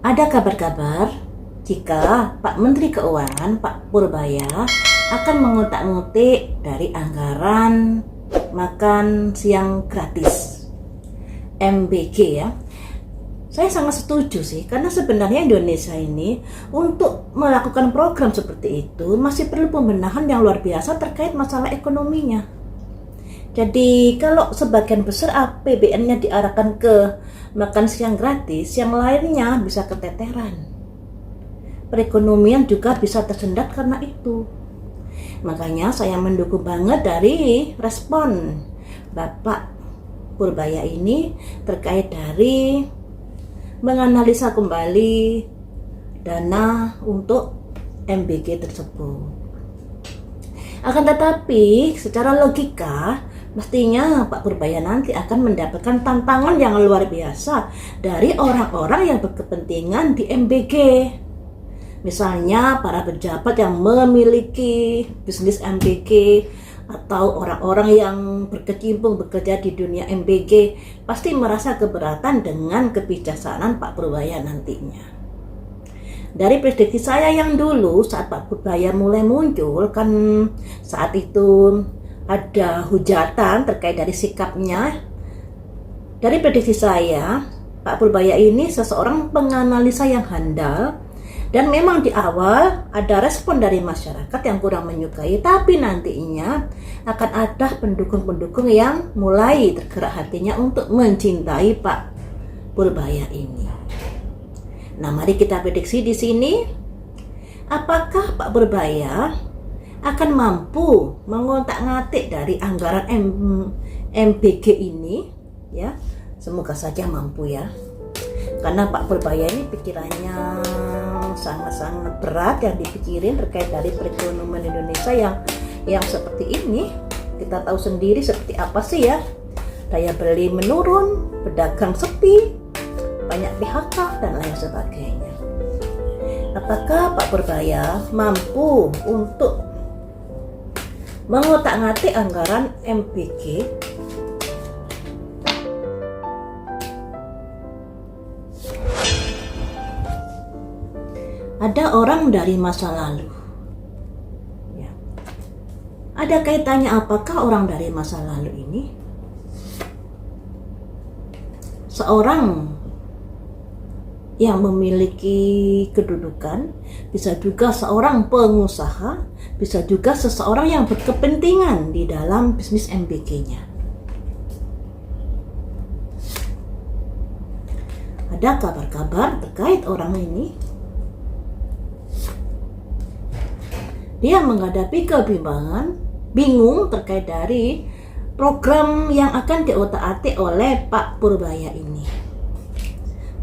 Ada kabar-kabar jika Pak Menteri Keuangan, Pak Purbaya, akan mengutak-ngutik dari anggaran makan siang gratis MBG ya. Saya sangat setuju sih, karena sebenarnya Indonesia ini untuk melakukan program seperti itu masih perlu pembenahan yang luar biasa terkait masalah ekonominya. Jadi kalau sebagian besar APBN-nya diarahkan ke makan siang gratis, yang lainnya bisa keteteran. Perekonomian juga bisa tersendat karena itu. Makanya saya mendukung banget dari respon Bapak Purbaya ini terkait dari menganalisa kembali dana untuk MBG tersebut. Akan tetapi secara logika mestinya Pak Purbaya nanti akan mendapatkan tantangan yang luar biasa dari orang-orang yang berkepentingan di MBG. Misalnya para pejabat yang memiliki bisnis MBG atau orang-orang yang berkecimpung bekerja di dunia MBG pasti merasa keberatan dengan kebijaksanaan Pak Purbaya nantinya. Dari prediksi saya yang dulu saat Pak Purbaya mulai muncul, kan saat itu ada hujatan terkait dari sikapnya. Dari prediksi saya, Pak Purbaya ini seseorang penganalisa yang handal, dan memang di awal ada respon dari masyarakat yang kurang menyukai, tapi nantinya akan ada pendukung-pendukung yang mulai tergerak hatinya untuk mencintai Pak Purbaya ini. Nah, mari kita prediksi di sini, apakah Pak Purbaya akan mampu mengotak-ngatik dari anggaran MBG ini ya. Semoga saja mampu ya. Karena Pak Purbaya ini pikirannya sangat-sangat berat yang dipikirin terkait dari perekonomian Indonesia yang seperti ini. Kita tahu sendiri seperti apa sih ya. Daya beli menurun, pedagang sepi, banyak PHK dan lain sebagainya. Apakah Pak Purbaya mampu untuk mengotak-ngatik anggaran MBG? Ada orang dari masa lalu ya. Ada kaitannya apakah orang dari masa lalu ini seorang yang memiliki kedudukan, bisa juga seorang pengusaha, bisa juga seseorang yang berkepentingan di dalam bisnis MBG-nya. Ada kabar-kabar terkait orang ini. Dia menghadapi kebimbangan, bingung terkait dari program yang akan diotak-atik oleh Pak Purbaya ini.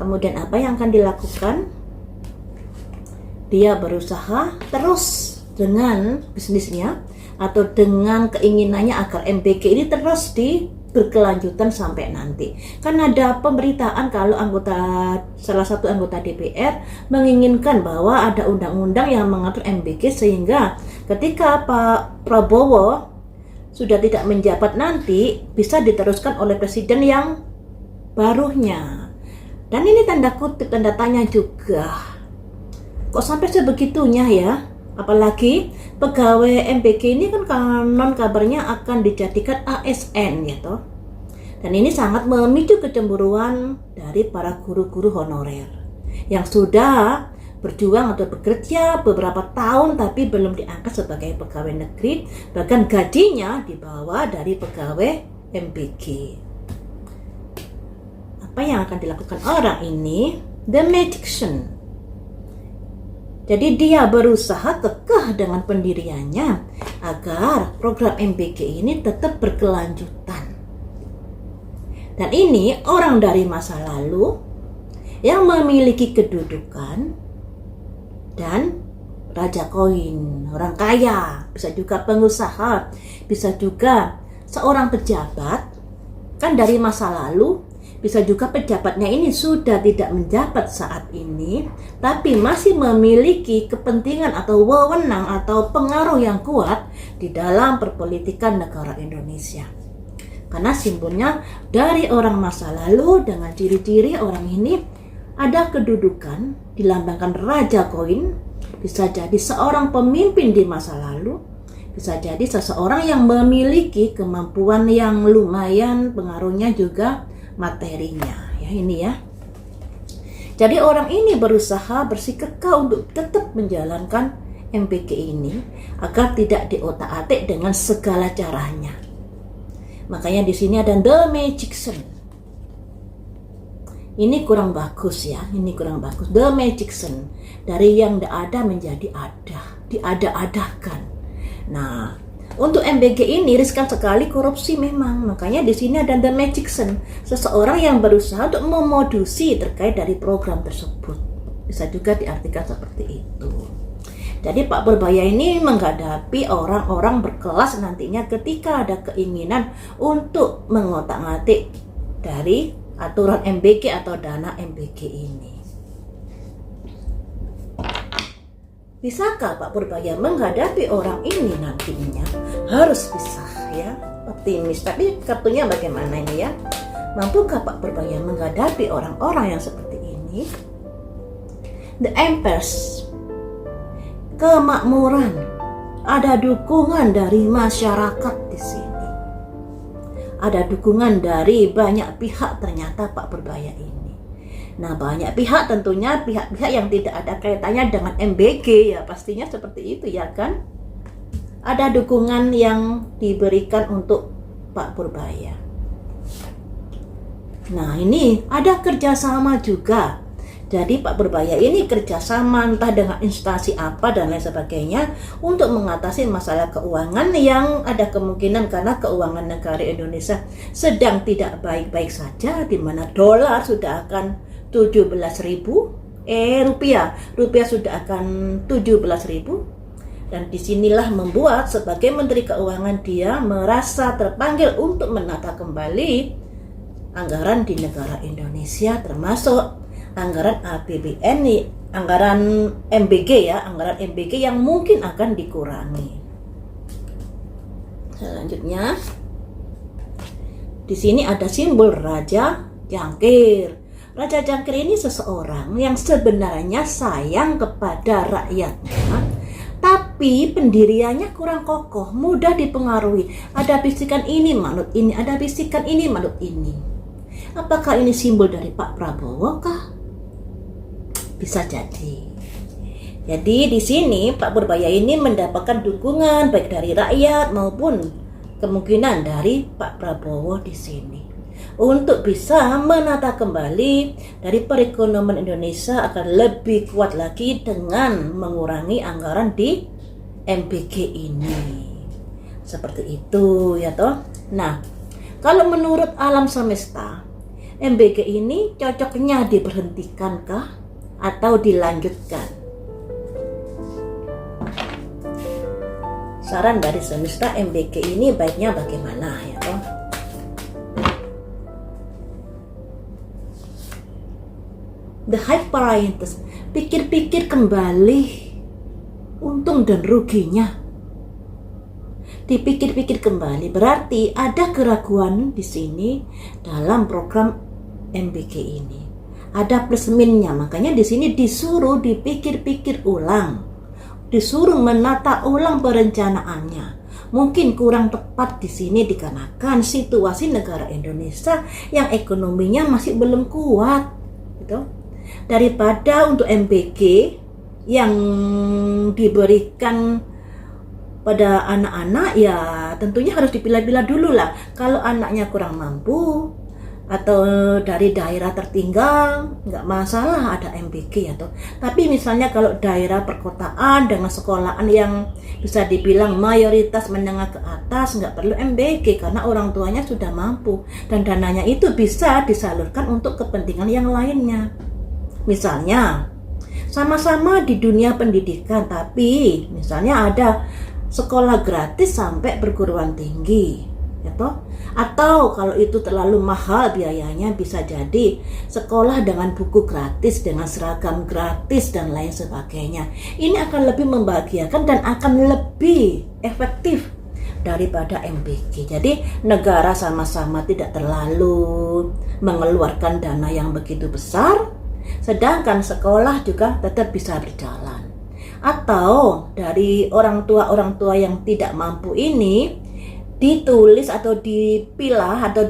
Kemudian apa yang akan dilakukan? Dia berusaha terus dengan bisnisnya atau dengan keinginannya agar MBG ini terus berkelanjutan sampai nanti. Kan ada pemberitaan kalau salah satu anggota DPR menginginkan bahwa ada undang-undang yang mengatur MBG sehingga ketika Pak Prabowo sudah tidak menjabat nanti bisa diteruskan oleh presiden yang barunya. Dan ini tanda kutip, tanda tanya juga. Kok sampai sebegitunya ya? Apalagi pegawai MBG ini kan konon kabarnya akan dijadikan ASN ya toh. Dan ini sangat memicu kecemburuan dari para guru-guru honorer yang sudah berjuang atau bekerja beberapa tahun tapi belum diangkat sebagai pegawai negeri, bahkan gajinya di bawah dari pegawai MBG. Apa yang akan dilakukan orang ini? The magician. Jadi dia berusaha kekeh dengan pendiriannya agar program MBG ini tetap berkelanjutan. Dan ini orang dari masa lalu yang memiliki kedudukan dan raja koin, orang kaya, bisa juga pengusaha, bisa juga seorang pejabat, kan dari masa lalu. Bisa juga pejabatnya ini sudah tidak menjabat saat ini, tapi masih memiliki kepentingan atau wewenang atau pengaruh yang kuat di dalam perpolitikan negara Indonesia. Karena simbolnya dari orang masa lalu dengan ciri-ciri orang ini ada kedudukan dilambangkan raja koin, bisa jadi seorang pemimpin di masa lalu, bisa jadi seseorang yang memiliki kemampuan yang lumayan, pengaruhnya juga materinya. Ya, ini ya. Jadi orang ini berusaha bersikukuh untuk tetap menjalankan MBK ini agar tidak diotak-atik dengan segala caranya. Makanya di sini ada The Magician. Ini kurang bagus ya, ini kurang bagus. The Magician, dari yang tidak ada menjadi ada, diada-adakan. Nah, untuk MBG ini riskan sekali korupsi memang. Makanya di sini ada The Magician, seseorang yang berusaha untuk memodusi terkait dari program tersebut. Bisa juga diartikan seperti itu. Jadi Pak Purbaya ini menghadapi orang-orang berkelas nantinya ketika ada keinginan untuk mengotak-ngatik dari aturan MBG atau dana MBG ini. Bisakah Pak Purbaya menghadapi orang ini nantinya? Harus bisa ya, optimis. Tapi kartunya bagaimana ini ya? Mampukah Pak Purbaya menghadapi orang-orang yang seperti ini? The Empress, kemakmuran, ada dukungan dari masyarakat di sini. Ada dukungan dari banyak pihak ternyata Pak Purbaya ini. Nah, banyak pihak tentunya pihak-pihak yang tidak ada kaitannya dengan MBG ya, pastinya seperti itu ya kan. Ada dukungan yang diberikan untuk Pak Purbaya. Nah, ini ada kerjasama juga. Jadi Pak Purbaya ini kerjasama entah dengan instansi apa dan lain sebagainya untuk mengatasi masalah keuangan yang ada kemungkinan karena keuangan negara Indonesia sedang tidak baik-baik saja, di mana dolar sudah akan 17.000, rupiah sudah akan 17.000, dan disinilah membuat sebagai Menteri Keuangan dia merasa terpanggil untuk menata kembali anggaran di negara Indonesia, termasuk anggaran APBN, anggaran MBG ya, anggaran MBG yang mungkin akan dikurangi. Selanjutnya, di sini ada simbol Raja Jangkir. Raja Jangkir ini seseorang yang sebenarnya sayang kepada rakyatnya, tapi pendiriannya kurang kokoh, mudah dipengaruhi. Ada bisikan ini manut ini, ada bisikan ini manut ini. Apakah ini simbol dari Pak Prabowo kah? Bisa jadi. Jadi di sini Pak Purbaya ini mendapatkan dukungan baik dari rakyat maupun kemungkinan dari Pak Prabowo di sini untuk bisa menata kembali dari perekonomian Indonesia akan lebih kuat lagi dengan mengurangi anggaran di MBG ini. Seperti itu ya toh. Nah, kalau menurut alam semesta, MBG ini cocoknya diberhentikan kah atau dilanjutkan? Saran dari semesta, MBG ini baiknya bagaimana ya toh? The High Priorities, pikir-pikir kembali untung dan ruginya. Dipikir-pikir kembali berarti ada keraguan di sini dalam program MBG ini. Ada plus minusnya, makanya di sini disuruh dipikir-pikir ulang, disuruh menata ulang perencanaannya. Mungkin kurang tepat di sini dikarenakan situasi negara Indonesia yang ekonominya masih belum kuat, gitu. Daripada untuk MBG yang diberikan pada anak-anak ya tentunya harus dipilah-pilah dulu lah. Kalau anaknya kurang mampu atau dari daerah tertinggal, nggak masalah ada MBG atau. Tapi misalnya kalau daerah perkotaan dengan sekolahan yang bisa dibilang mayoritas menengah ke atas, nggak perlu MBG karena orang tuanya sudah mampu dan dananya itu bisa disalurkan untuk kepentingan yang lainnya. Misalnya sama-sama di dunia pendidikan, tapi misalnya ada sekolah gratis sampai perguruan tinggi, ya toh? Atau kalau itu terlalu mahal biayanya, bisa jadi sekolah dengan buku gratis, dengan seragam gratis dan lain sebagainya. Ini akan lebih membahagiakan dan akan lebih efektif daripada MBG. Jadi negara sama-sama tidak terlalu mengeluarkan dana yang begitu besar, sedangkan sekolah juga tetap bisa berjalan. Atau dari orang tua yang tidak mampu ini ditulis atau dipilah atau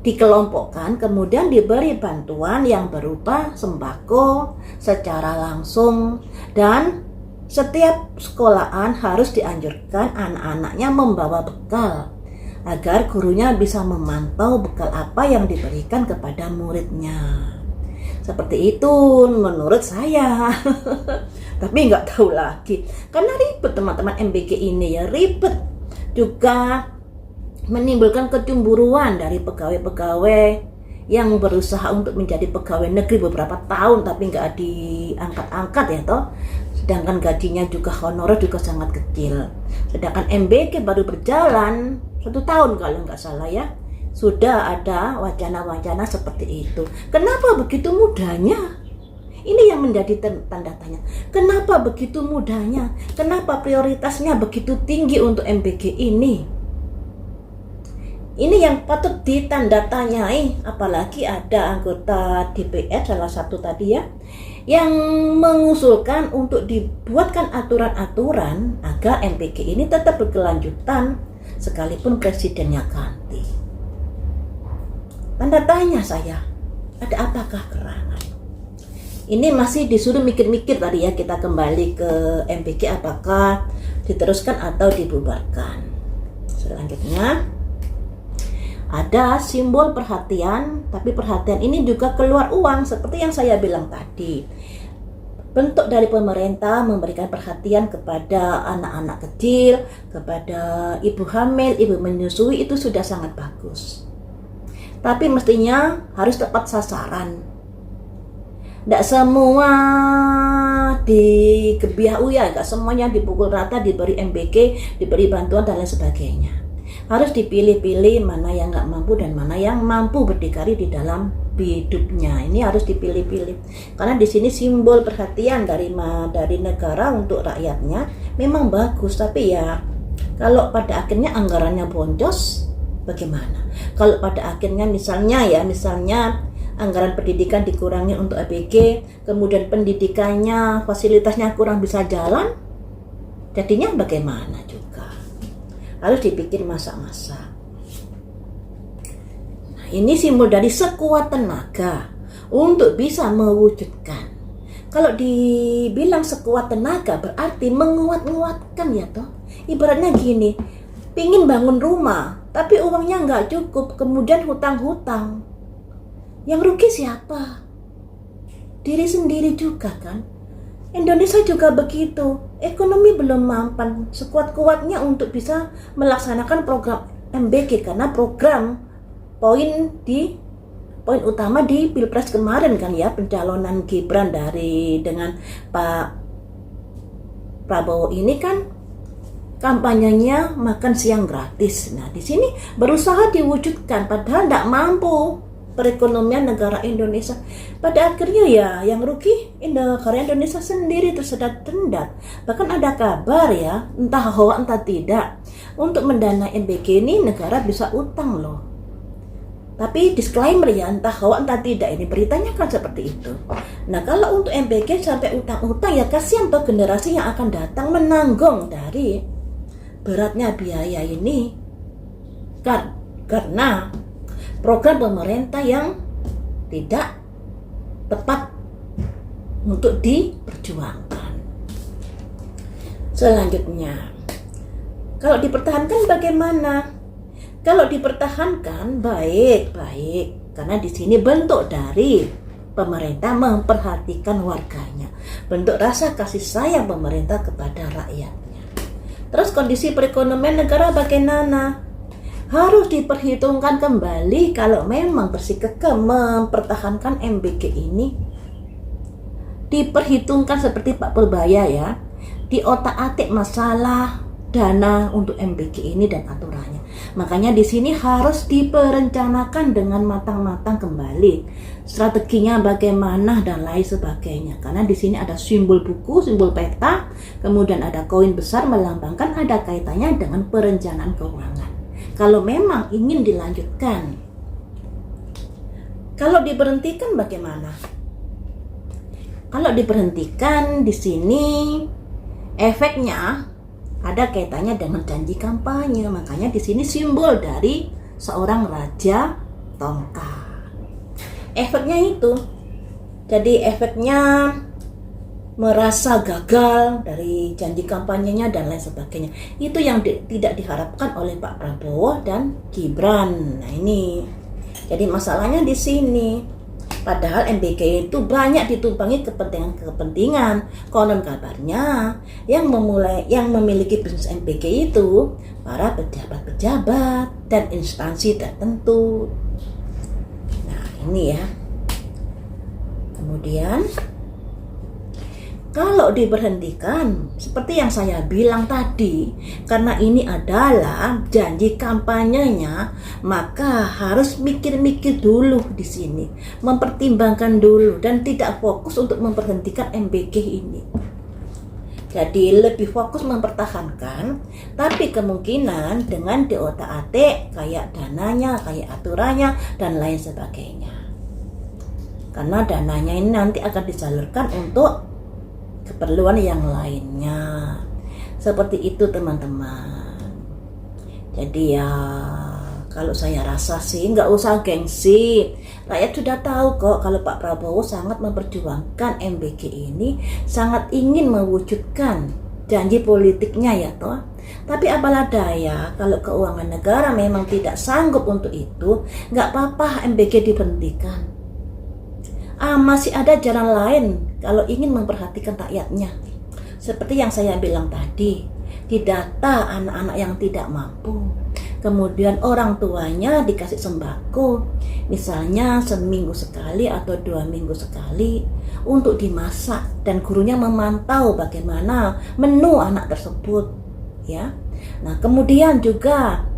dikelompokkan, kemudian diberi bantuan yang berupa sembako secara langsung, dan setiap sekolahan harus dianjurkan anak-anaknya membawa bekal agar gurunya bisa memantau bekal apa yang diberikan kepada muridnya. Seperti itu menurut saya. Tapi nggak tahu lagi, karena ribet teman-teman MBG ini ya, ribet juga menimbulkan kecemburuan dari pegawai-pegawai yang berusaha untuk menjadi pegawai negeri beberapa tahun tapi nggak diangkat-angkat ya toh, sedangkan gajinya juga honorer juga sangat kecil. Sedangkan MBG baru berjalan 1 tahun kalau nggak salah ya, sudah ada wacana-wacana seperti itu. Kenapa begitu mudahnya? Ini yang menjadi tanda tanya. Kenapa begitu mudahnya? Kenapa prioritasnya begitu tinggi untuk MBG ini? Ini yang patut ditanda tanyai. Apalagi ada anggota DPR salah satu tadi ya, yang mengusulkan untuk dibuatkan aturan-aturan agar MBG ini tetap berkelanjutan sekalipun presidennya ganti. Tanda tanya saya, ada apakah gerangan? Ini masih disuruh mikir-mikir tadi ya, kita kembali ke MBG apakah diteruskan atau dibubarkan. Selanjutnya ada simbol perhatian, tapi perhatian ini juga keluar uang seperti yang saya bilang tadi. Bentuk dari pemerintah memberikan perhatian kepada anak-anak kecil, kepada ibu hamil, ibu menyusui, itu sudah sangat bagus. Tapi mestinya harus tepat sasaran. Tidak semua digebiah uya, tidak semuanya dipukul rata, diberi MBG, diberi bantuan dan lain sebagainya. Harus dipilih-pilih mana yang nggak mampu dan mana yang mampu berdikari di dalam hidupnya. Ini harus dipilih-pilih. Karena di sini simbol perhatian dari negara untuk rakyatnya memang bagus, tapi ya kalau pada akhirnya anggarannya boncos, bagaimana? Kalau pada akhirnya misalnya anggaran pendidikan dikurangi untuk ABG, kemudian pendidikannya, fasilitasnya kurang bisa jalan, jadinya bagaimana juga? Harus dipikir masa-masa. Nah, ini simbol dari sekuat tenaga untuk bisa mewujudkan. Kalau dibilang sekuat tenaga berarti menguat-nguatkan ya toh. Ibaratnya gini, pingin bangun rumah, tapi uangnya nggak cukup, kemudian hutang-hutang. Yang rugi siapa? Diri sendiri juga kan. Indonesia juga begitu. Ekonomi belum mampan sekuat-kuatnya untuk bisa melaksanakan program MBG, karena program poin utama di Pilpres kemarin kan ya, pencalonan Gibran dengan Pak Prabowo ini kan kampanyenya makan siang gratis. Nah, di sini berusaha diwujudkan padahal tidak mampu perekonomian negara Indonesia. Pada akhirnya ya yang rugi negara Indonesia sendiri, tersedat tendat. Bahkan ada kabar ya, entah hoax entah tidak, untuk mendanai MBG ini negara bisa utang loh. Tapi disclaimer ya, entah hoax entah tidak, ini beritanya kan seperti itu. Nah, kalau untuk MBG sampai utang-utang ya kasihan toh generasi yang akan datang menanggung dari beratnya biaya ini kan, karena program pemerintah yang tidak tepat untuk diperjuangkan. Selanjutnya, kalau dipertahankan bagaimana? Kalau dipertahankan baik-baik, karena di sini bentuk dari pemerintah memperhatikan warganya, bentuk rasa kasih sayang pemerintah kepada rakyatnya. Terus kondisi perekonomian negara bagaimana? Harus diperhitungkan kembali kalau memang bersikeras mempertahankan MBG ini. Diperhitungkan seperti Pak Purbaya ya, diotak-atik masalah dana untuk MBG ini dan aturannya. Makanya di sini harus diperencanakan dengan matang-matang kembali strateginya bagaimana dan lain sebagainya. Karena di sini ada simbol buku, simbol peta, kemudian ada koin besar melambangkan ada kaitannya dengan perencanaan keuangan. Kalau memang ingin dilanjutkan Kalau diberhentikan bagaimana? Kalau diberhentikan di sini efeknya ada kaitannya dengan janji kampanye. Makanya di sini simbol dari seorang raja tongkat. Efeknya itu, jadi efeknya merasa gagal dari janji kampanyenya dan lain sebagainya. Itu yang tidak diharapkan oleh Pak Prabowo dan Gibran. Nah ini, jadi masalahnya di sini. Padahal MBK itu banyak ditumpangi kepentingan. Konon kabarnya yang memiliki bisnis MBK itu para pejabat-pejabat dan instansi tertentu. Nah ini ya. Kemudian kalau diberhentikan, seperti yang saya bilang tadi, karena ini adalah janji kampanyenya, maka harus mikir-mikir dulu di sini, mempertimbangkan dulu dan tidak fokus untuk memberhentikan MBK ini. Jadi lebih fokus mempertahankan, tapi kemungkinan dengan diotak-atik kayak dananya, kayak aturannya dan lain sebagainya. Karena dananya ini nanti akan disalurkan untuk keperluan yang lainnya. Seperti itu teman-teman. Jadi ya kalau saya rasa sih nggak usah gengsi. Rakyat sudah tahu kok kalau Pak Prabowo sangat memperjuangkan MBK ini, sangat ingin mewujudkan janji politiknya ya toh. Tapi apalah daya, kalau keuangan negara memang tidak sanggup untuk itu, nggak apa-apa MBK diberhentikan. Masih ada jalan lain kalau ingin memperhatikan rakyatnya. Seperti yang saya bilang tadi, didata anak-anak yang tidak mampu. Kemudian orang tuanya dikasih sembako, misalnya seminggu sekali atau 2 minggu sekali untuk dimasak, dan gurunya memantau bagaimana menu anak tersebut, ya. Nah, kemudian juga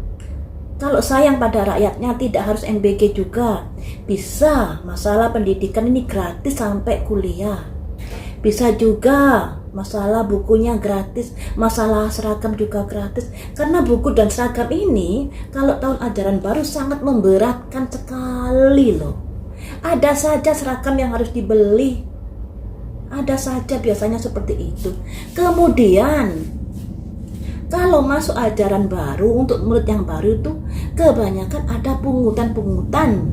kalau sayang pada rakyatnya tidak harus MBK juga, bisa masalah pendidikan ini gratis sampai kuliah. Bisa juga masalah bukunya gratis, masalah seragam juga gratis. Karena buku dan seragam ini kalau tahun ajaran baru sangat memberatkan sekali loh. Ada saja seragam yang harus dibeli. Ada saja biasanya seperti itu. Kemudian kalau masuk ajaran baru untuk murid yang baru itu kebanyakan ada pungutan-pungutan.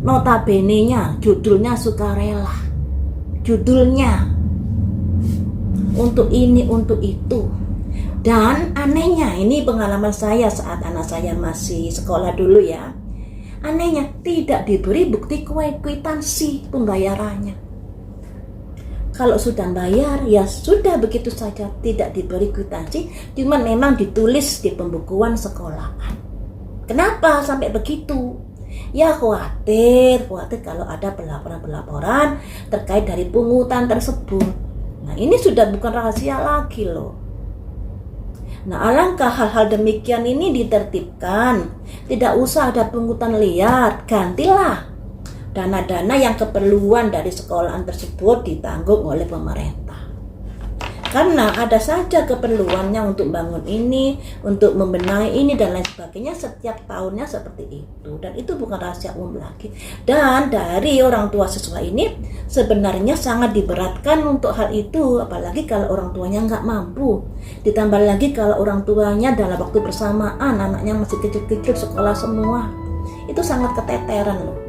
Notabene-nya judulnya sukarela. Judulnya untuk ini, untuk itu. Dan anehnya, ini pengalaman saya saat anak saya masih sekolah dulu ya. Anehnya tidak diberi bukti kwitansi pembayarannya. Kalau sudah bayar ya sudah begitu saja, tidak diberi kwitansi, cuman memang ditulis di pembukuan sekolahan. Kenapa sampai begitu? Ya khawatir kalau ada pelaporan terkait dari pungutan tersebut. Nah ini sudah bukan rahasia lagi loh. Nah alangkah hal-hal demikian ini ditertibkan, tidak usah ada pungutan liar, gantilah dana-dana yang keperluan dari sekolahan tersebut ditanggung oleh pemerintah. Karena ada saja keperluannya untuk bangun ini, untuk membenahi ini dan lain sebagainya setiap tahunnya seperti itu. Dan itu bukan rahasia umum lagi. Dan dari orang tua siswa ini sebenarnya sangat diberatkan untuk hal itu. Apalagi kalau orang tuanya nggak mampu. Ditambah lagi kalau orang tuanya dalam waktu bersamaan anaknya masih kecil-kecil sekolah semua. Itu sangat keteteran loh.